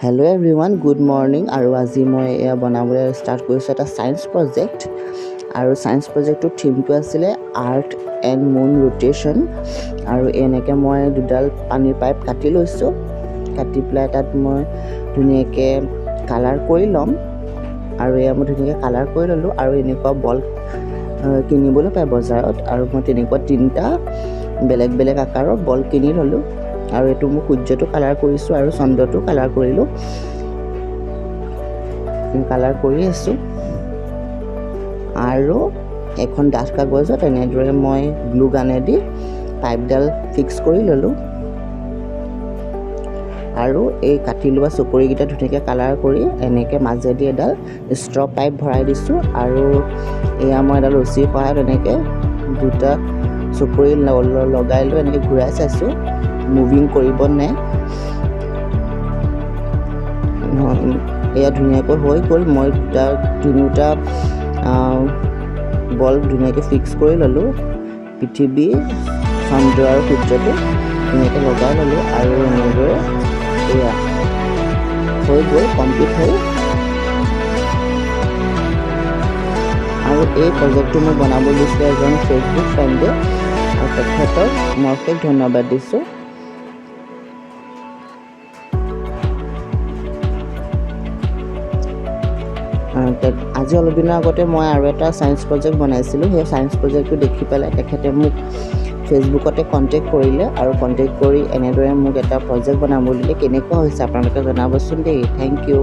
Hello' everyone, good morning. আৰু আজি মই এয়া বনাবলৈ ষ্টাৰ্ট কৰিছোঁ এটা ছায়েন্স প্ৰজেক্ট। আৰু ছায়েন্স প্ৰজেক্টটোৰ থিমটো আছিলে আৰ্থ এণ্ড মুন ৰোটেশ্যন। আৰু এনেকৈ মই দুডাল পানীৰ পাইপ কাটি লৈছোঁ। কাটি পেলাই তাত মই ধুনীয়াকৈ কালাৰ কৰি ল'ম। আৰু এয়া মই ধুনীয়াকৈ কালাৰ কৰি ল'লোঁ। আৰু এনেকুৱা বল কিনিবলৈ পায় বজাৰত। আৰু মই তেনেকুৱা 3টা বেলেগ বেলেগ আকাৰৰ বল কিনি ল'লোঁ। আৰু এইটো মই সূৰ্যটো কালাৰ কৰিছোঁ আৰু চন্দ্ৰটো কালাৰ কৰিলোঁ। কালাৰ কৰি আছোঁ। আৰু এখন ডাঠ কাগজত এনেদৰে মই গ্লু গানেদি পাইপডাল ফিক্স কৰি ল'লোঁ। আৰু এই কাটি লোৱা চুপৰিকেইটা ধুনীয়াকৈ কালাৰ কৰি এনেকৈ মাজেদি এডাল ষ্ট্ৰ পাইপ ভৰাই দিছোঁ। আৰু এয়া মই এডাল ৰছীৰ সহায়ত এনেকৈ দুটা চুপৰি লগাই লৈ এনেকৈ ঘূৰাই চাইছোঁ মুভিং কৰিব নে। এয়া ধুনীয়াকৈ হৈ গ'ল। মই তিনিওটা বল ধুনীয়াকৈ ফিক্স কৰি ল'লোঁ। পৃথিৱী, চন্দ্ৰ আৰু সূৰ্যটো ধুনীয়াকৈ লগাই ল'লোঁ। আৰু এনেদৰে এয়া হৈ গ'ল, কমপ্লিট হ'ল। আৰু এই প্ৰজেক্টটো মই বনাব দিছিলোঁ এজন ফেচবুক ফ্ৰেণ্ডে। আৰু তেখেতক মই অশেষ ধন্যবাদ দিছোঁ। আজি অলপ দিনৰ আগতে মই আৰু এটা ছায়েন্স প্ৰজেক্ট বনাইছিলোঁ। সেই ছায়েন্স প্ৰজেক্টটো দেখি পেলাই তেখেতে মোক ফেচবুকতে কণ্টেক্ট কৰিলে। আৰু কণ্টেক্ট কৰি এনেদৰে মোক এটা প্ৰজেক্ট বনাব দিলে। কেনেকুৱা হৈছে আপোনালোকে জনাবচোন দেই। Thank U.